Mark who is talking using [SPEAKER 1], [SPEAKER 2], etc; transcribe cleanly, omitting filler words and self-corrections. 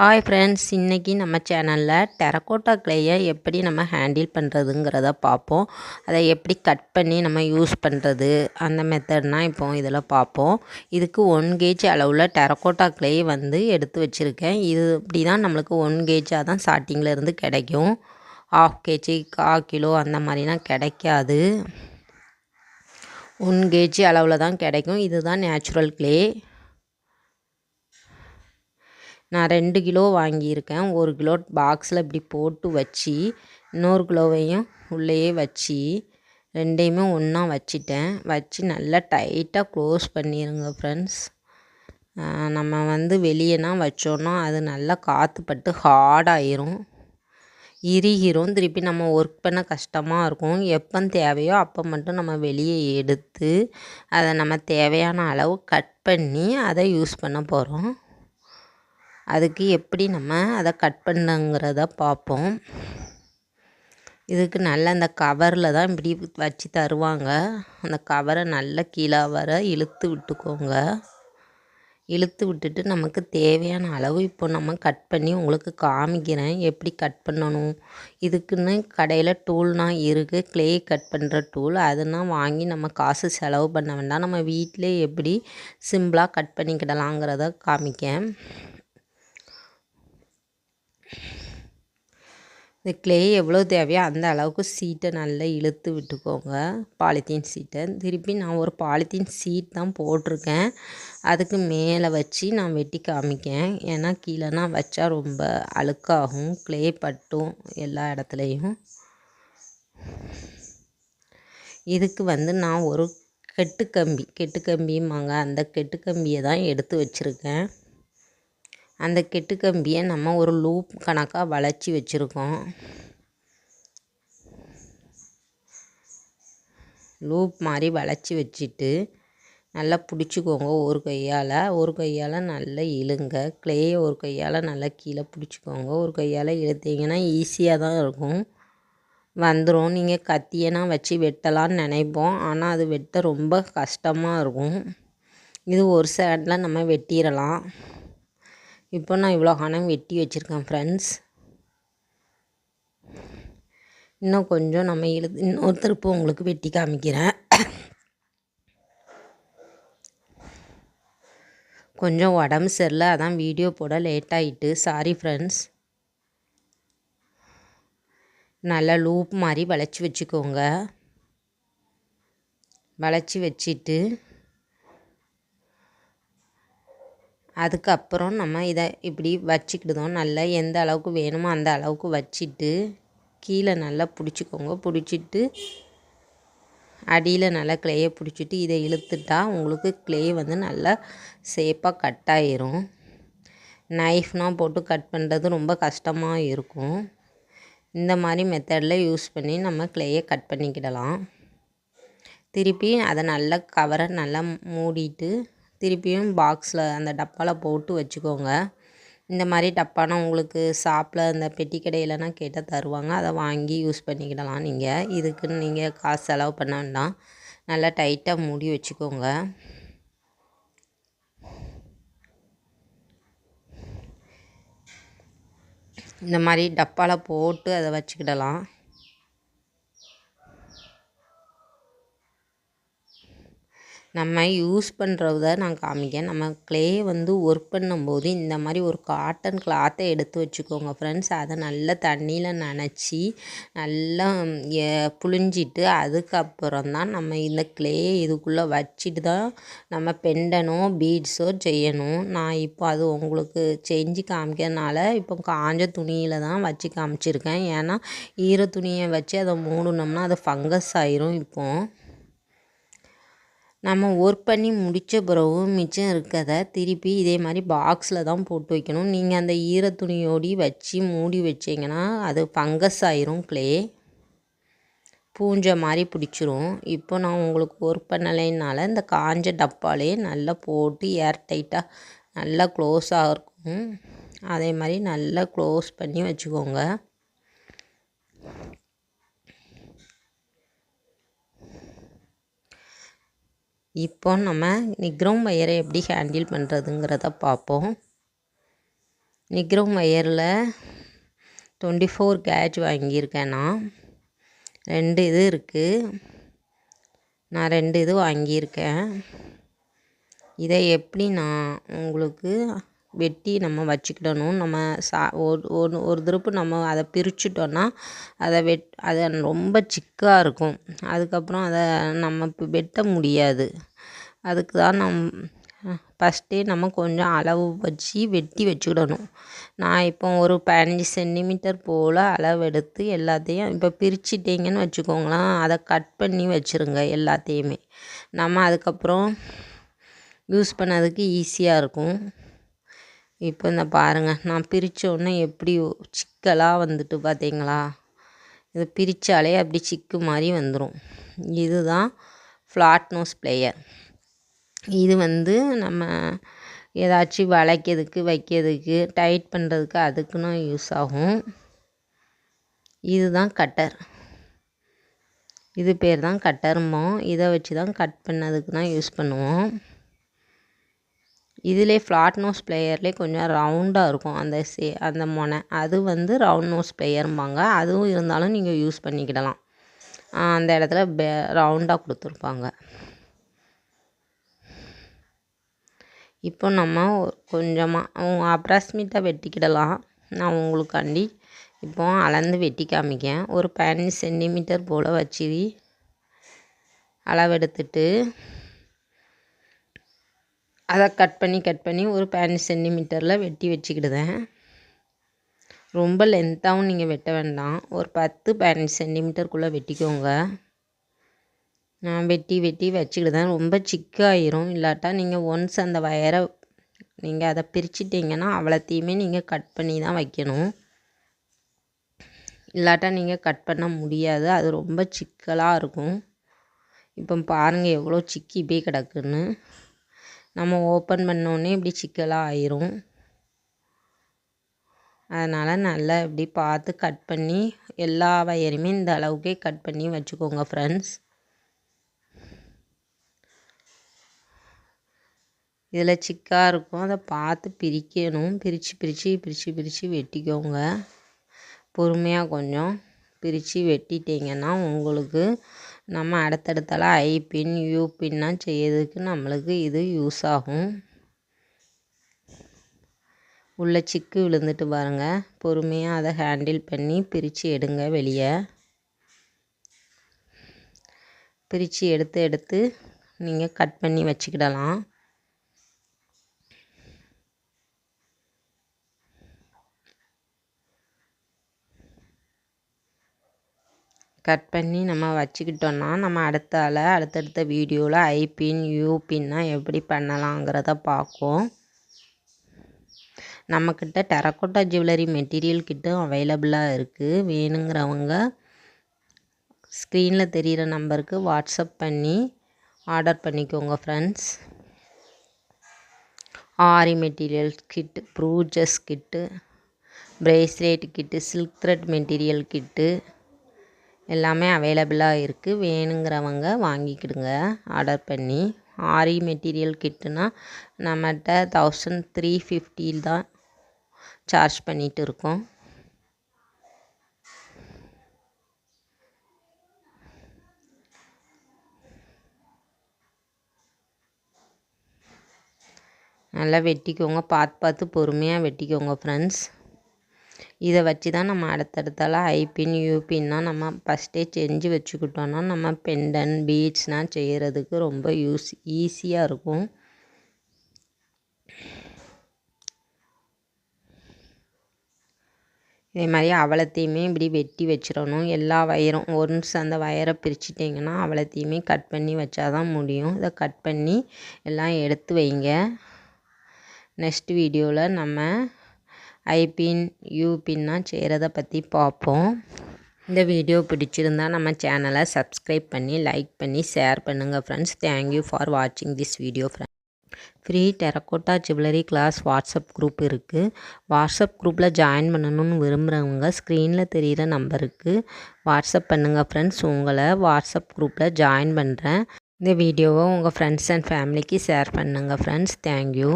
[SPEAKER 1] Hi friends, இன்றைக்கி நம்ம சேனலில் டெரக்கோட்டா கிளேயை எப்படி நம்ம ஹேண்டில் பண்ணுறதுங்கிறத பார்ப்போம். அதை எப்படி கட் பண்ணி நம்ம யூஸ் பண்ணுறது, அந்த மெத்தட்னால் இப்போ இதில் பார்ப்போம். இதுக்கு 1 கேஜ் அளவில் டெரக்கோட்டா கிளே எடுத்து வச்சுருக்கேன். இது இப்படி தான் நம்மளுக்கு 1 கேஜாக தான் ஸ்டார்டிங்கில் இருந்து கிடைக்கும். 1/2 கேஜி 1/4 கிலோ அந்த மாதிரிலாம் கிடைக்காது. 1 கேஜி அளவில் தான் கிடைக்கும். இதுதான் நேச்சுரல் கிளே. நான் 2 கிலோ வாங்கியிருக்கேன். 1 கிலோ பாக்ஸில் இப்படி போட்டு வச்சு, இன்னொரு கிலோவையும் உள்ளேயே வச்சு, ரெண்டையுமே ஒன்றா வச்சு நல்லா டைட்டாக க்ளோஸ் பண்ணிடுங்க ஃப்ரெண்ட்ஸ். நம்ம வெளியேனா வச்சோன்னா அது நல்லா காற்று பட்டு ஹார்டாயிரும், இறுகிரும். திருப்பி நம்ம ஒர்க் பண்ண கஷ்டமாக இருக்கும். எப்போ தேவையோ அப்போ மட்டும் நம்ம வெளியே எடுத்து அதை நம்ம தேவையான அளவு கட் பண்ணி அதை யூஸ் பண்ண போகிறோம். அதுக்கு எப்படி நம்ம அதை கட் பண்ணுங்கிறத பார்ப்போம். இதுக்கு நல்லா அந்த கவரில் தான் இப்படி வச்சு தருவாங்க. அந்த கவரை நல்லா கீழே வர இழுத்து விட்டுக்கோங்க. இழுத்து விட்டுட்டு நமக்கு தேவையான அளவு இப்போ நம்ம கட் பண்ணி உங்களுக்கு காமிக்கிறேன் எப்படி கட் பண்ணணும். இதுக்குன்னு கடையில் டூல்னால் இருக்குது, கிளே கட் பண்ணுற டூல். அதெல்லாம் வாங்கி நம்ம காசு செலவு பண்ண வேண்டாம். நம்ம வீட்டிலே எப்படி சிம்பிளாக கட் பண்ணிக்கிடலாங்கிறத காமிக்கேன். இந்த கிளே எவ்வளோ தேவையோ அந்த அளவுக்கு சீட்டை நல்லா இழுத்து விட்டுக்கோங்க, பாலித்தீன் சீட்டை. திருப்பி நான் ஒரு பாலித்தீன் சீட் தான் போட்டிருக்கேன். அதுக்கு மேலே வச்சு நான் வெட்டி காமிக்கேன். ஏன்னா கீழேனா வச்சா ரொம்ப அழுக்காகும், கிளே பட்டும் எல்லா இடத்துலையும். இதுக்கு நான் ஒரு கெட்டுக்கம்பிம்பாங்க, அந்த கெட்டுக்கம்பியை தான் எடுத்து வச்சுருக்கேன். அந்த கெட்டுக்கம்பியை நம்ம ஒரு லூப் கணக்காக வளைச்சி வச்சுருக்கோம். லூப் மாதிரி வளைச்சி வச்சுட்டு நல்லா பிடிச்சிக்கோங்க. ஒரு கையால் நல்லா இழுங்க. கிளேயை ஒரு கையால் நல்லா கீழே பிடிச்சிக்கோங்க. ஒரு கையால் இழுத்தீங்கன்னா ஈஸியாக தான் இருக்கும், வந்துடும். நீங்கள் கத்தியனா வச்சு வெட்டலான்னு நினைப்போம், ஆனால் அது வெட்ட ரொம்ப கஷ்டமாக இருக்கும். இது ஒரு சைடில் நம்ம வெட்டிடலாம். இப்போ நான் இவ்வளோ கணம் வெட்டி வச்சுருக்கேன் ஃப்ரெண்ட்ஸ். இன்னும் கொஞ்சம் நம்ம இன்னொரு திருப்பு உங்களுக்கு வெட்டி காமிக்கிறேன். கொஞ்சம் உடம்பு சரியில்லை, அதான் வீடியோ போட லேட் ஆகிட்டு, சாரி ஃப்ரெண்ட்ஸ். நல்லா லூப் மாதிரி வளைச்சி வச்சுக்கோங்க. வளைச்சி வச்சுட்டு அதுக்கப்புறம் நம்ம இதை இப்படி வச்சுக்கிடுதோம். நல்லா எந்த அளவுக்கு வேணுமோ அந்த அளவுக்கு வச்சுட்டு கீழே நல்லா பிடிச்சிக்கோங்க. பிடிச்சிட்டு அடியில் நல்லா கிளேயை பிடிச்சிட்டு இதை இழுத்துட்டா உங்களுக்கு கிளே நல்லா சேஃபாக கட் ஆயிரும். நைஃப்னால் போட்டு கட் பண்ணுறது ரொம்ப கஷ்டமாக இருக்கும். இந்த மாதிரி மெத்தடில் யூஸ் பண்ணி நம்ம கிளேயை கட் பண்ணிக்கிடலாம். திருப்பி அதை நல்லா கவரை நல்லா மூடிட்டு திருப்பியும் பாக்ஸில் அந்த டப்பாவில் போட்டு வச்சுக்கோங்க. இந்த மாதிரி டப்பானா உங்களுக்கு ஷாப்பில் அந்த பெட்டி கடையிலனா கேட்டால் தருவாங்க, அதை வாங்கி யூஸ் பண்ணிக்கிடலாம். இதுக்குன்னு நீங்கள் காசு செலவு பண்ண வேண்டாம். நல்லா டைட்டாக மூடி வச்சுக்கோங்க. இந்த மாதிரி டப்பாவில் போட்டு அதை வச்சுக்கிடலாம். நம்ம யூஸ் பண்ணுறத நான் காமிக்கேன். நம்ம கிளே ஒர்க் பண்ணும்போது இந்த மாதிரி ஒரு காட்டன் கிளாத்தை எடுத்து வச்சுக்கோங்க ஃப்ரெண்ட்ஸ். அதை நல்லா தண்ணியில் நனைச்சி நல்லா புழிஞ்சிட்டு அதுக்கப்புறம் தான் நம்ம இந்த கிளேயை இதுக்குள்ளே வச்சுட்டு தான் நம்ம பெண்டனோ பீட்ஸோ செய்யணும். நான் இப்போ அது உங்களுக்கு செஞ்சு காமிக்கிறதுனால இப்போ காஞ்ச துணியில் தான் வச்சு காமிச்சிருக்கேன். ஏன்னா ஈர துணியை வச்சு அதை மூடினோம்னா அது ஃபங்கஸ் ஆயிரும். இப்போது நம்ம ஒர்க் பண்ணி முடித்த பிறகு மிச்சம் இருக்கிறத திருப்பி இதே மாதிரி பாக்ஸில் தான் போட்டு வைக்கணும். நீங்கள் அந்த ஈர துணியோடி வச்சு மூடி வச்சிங்கன்னா அது ஃபங்கஸ் ஆயிரும், கிளே பூஞ்ச மாதிரி பிடிச்சிரும். இப்போ நான் உங்களுக்கு ஒர்க் பண்ணலைனால இந்த காஞ்ச டப்பாலே நல்லா போட்டு ஏர் டைட்டாக நல்லா க்ளோஸாக இருக்கும். அதே மாதிரி நல்லா க்ளோஸ் பண்ணி வச்சுக்கோங்க. இப்போ நம்ம நிக்ரோம் வயரை எப்படி ஹேண்டில் பண்ணுறதுங்கிறத பார்ப்போம். நிக்ரோம் ஒயரில் 24 கேஜ் வாங்கியிருக்கேன். நான் 2 இது இருக்குது. நான் 2 இது வாங்கியிருக்கேன். இதை எப்படி நான் உங்களுக்கு வெட்டி நம்ம வச்சுக்கிடணும். நம்ம ஒரு திருப்பு நம்ம அதை பிரிச்சுட்டோன்னா அதை ரொம்ப சிக்காக இருக்கும். அதுக்கப்புறம் அதை நம்ம வெட்ட முடியாது. அதுக்கு தான் ஃபஸ்ட்டே நம்ம கொஞ்சம் அளவு வச்சு வெட்டி வச்சுக்கிடணும். நான் இப்போ ஒரு 15 சென்டிமீட்டர் போல் அளவெடுத்து எல்லாத்தையும் இப்போ பிரிச்சிட்டிங்கன்னு வச்சுக்கோங்களேன், அதை கட் பண்ணி வச்சுருங்க எல்லாத்தையுமே. நம்ம அதுக்கப்புறம் யூஸ் பண்ணதுக்கு ஈஸியாக இருக்கும். இப்போ இந்த பாருங்கள், நான் பிரித்தோடனே எப்படி சிக்கலாக வந்துட்டு பார்த்தீங்களா? இது பிரித்தாலே அப்படி சிக்கு மாதிரி வந்துடும். இதுதான் ஃப்ளாட் நோஸ் பிளேயர். இது நம்ம ஏதாச்சும் வளைக்கிறதுக்கு வைக்கிறதுக்கு டைட் பண்ணுறதுக்கு அதுக்குன்னு யூஸ் ஆகும். இதுதான் கட்டர். இது பேர் தான் கட்டருமோ. இதை வச்சு தான் கட் பண்ணதுக்கு தான் யூஸ் பண்ணுவோம். இதிலே ஃப்ளாட் நோஸ் பிளேயர்லேயே கொஞ்சம் ரவுண்டாக இருக்கும் அந்த மொனை. அது ரவுண்ட் நோஸ் பிளேயர்ம்பாங்க. அதுவும் இருந்தாலும் நீங்கள் யூஸ் பண்ணிக்கிடலாம். அந்த இடத்துல ரவுண்டாக கொடுத்துருப்பாங்க. இப்போ நம்ம கொஞ்சமாக அப்ராக்சிமேட்டாக வெட்டிக்கிடலாம். நான் உங்களுக்காண்டி இப்போ அளந்து வெட்டி காமிக்கேன். ஒரு 15 சென்டிமீட்டர் போல் வச்சு அளவெடுத்துட்டு அதை கட் பண்ணி ஒரு 15 சென்டிமீட்டரில் வெட்டி வச்சுக்கிடுதேன். ரொம்ப லென்த்தாகவும் நீங்கள் வெட்ட வேண்டாம். ஒரு 10-15 சென்டிமீட்டருக்குள்ளே வெட்டிக்கோங்க. நான் வெட்டி வச்சுக்கிடுதேன். ரொம்ப சிக்காயிரும். இல்லாட்டா நீங்கள் ஒன்ஸ் அந்த வயரை நீங்கள் அதை பிரிச்சிட்டிங்கன்னா அவ்வளோத்தையுமே நீங்கள் கட் பண்ணி தான் வைக்கணும். இல்லாட்டா நீங்கள் கட் பண்ண முடியாது. அது ரொம்ப சிக்கலாக இருக்கும். இப்போ பாருங்கள் எவ்வளோ சிக்கி போய் கிடக்குன்னு. நம்ம ஓப்பன் பண்ணோடனே இப்படி சிக்கலாக ஆயிரும். அதனால் நல்லா இப்படி பார்த்து கட் பண்ணி எல்லா வயருமே இந்த அளவுக்கே கட் பண்ணி வச்சுக்கோங்க ஃப்ரெண்ட்ஸ். இதில் சிக்காக இருக்கும், அதை பார்த்து பிரிக்கணும். பிரித்து வெட்டிக்கோங்க. பொறுமையாக கொஞ்சம் பிரித்து வெட்டிட்டிங்கன்னா உங்களுக்கு நம்ம அடுத்தடுத்தலாம் ஐ பின் யூ பின்னால் செய்யறதுக்கு நம்மளுக்கு இது யூஸ் ஆகும். உள்ள சிக்கு விழுந்துட்டு பாருங்கள். பொறுமையாக அதை ஹேண்டில் பண்ணி பிரித்து எடுங்க வெளியே. பிரித்து எடுத்து நீங்கள் கட் பண்ணி வச்சுக்கிடலாம். கட் பண்ணி நம்ம வச்சுக்கிட்டோன்னா நம்ம அடுத்தடுத்த வீடியோவில் ஐ பின் யூ பின்னா எப்படி பண்ணலாங்கிறத பார்ப்போம். நம்மக்கிட்ட டெரக்கோட்டா ஜுவல்லரி மெட்டீரியல் கிட்டும் அவைலபிளாக இருக்குது. வேணுங்கிறவங்க ஸ்க்ரீனில் தெரிகிற நம்பருக்கு வாட்ஸ்அப் பண்ணி ஆர்டர் பண்ணிக்கோங்க ஃப்ரெண்ட்ஸ். ஆரி மெட்டீரியல் கிட்டு, ப்ரூச்சஸ் கிட்டு, பிரேஸ்லெட் கிட்டு, சில்க் த்ரெட் மெட்டீரியல் கிட்டு எல்லாமே அவைலபிளாக இருக்குது. வேணுங்கிறவங்க வாங்கிக்கிடுங்க ஆர்டர் பண்ணி. ஆரி மெட்டீரியல் கிட்டுனா நம்மகிட்ட 1350 தான் சார்ஜ் பண்ணிகிட்டு இருக்கோம். நல்லா வெட்டிக்கோங்க. பார்த்து பொறுமையாக வெட்டிக்கோங்க ஃப்ரெண்ட்ஸ். இதை வச்சு தான் நம்ம அடுத்தடுத்தால ஐ பின் யூ பின்னா நம்ம ஃபஸ்ட்டே செஞ்சு வச்சுக்கிட்டோன்னா நம்ம பெண்டன் பீட்ஸ்னால் செய்கிறதுக்கு ரொம்ப ஈஸியாக இருக்கும். இதே மாதிரி அவ்வளோத்தையுமே இப்படி வெட்டி வச்சிடணும். எல்லா வயரும் ஒன்ஸ் அந்த வயரை பிரிச்சிட்டிங்கன்னா அவ்வளோத்தையுமே கட் பண்ணி வச்சாதான் முடியும். இதை கட் பண்ணி எல்லாம் எடுத்து வைங்க. நெக்ஸ்ட் வீடியோவில் நம்ம ஐ பின் யூ பின்னா செய்கிறத பற்றி பார்ப்போம். இந்த வீடியோ பிடிச்சிருந்தா நம்ம சேனலை சப்ஸ்கிரைப் பண்ணி லைக் பண்ணி ஷேர் பண்ணுங்கள் ஃப்ரெண்ட்ஸ். தேங்க்யூ ஃபார் வாட்சிங் this video friends. Free terracotta jewellery class WhatsApp group இருக்குது. வாட்ஸ்அப் குரூப்பில் ஜாயின் பண்ணணும்னு விரும்புகிறவங்க ஸ்க்ரீனில் தெரிகிற நம்பருக்கு வாட்ஸ்அப் பண்ணுங்கள் ஃப்ரெண்ட்ஸ். உங்களை வாட்ஸ்அப் குரூப்பில் ஜாயின் பண்ணுறேன். இந்த வீடியோவை உங்கள் ஃப்ரெண்ட்ஸ் அண்ட் ஃபேமிலிக்கு ஷேர் பண்ணுங்கள் ஃப்ரெண்ட்ஸ். தேங்க்யூ.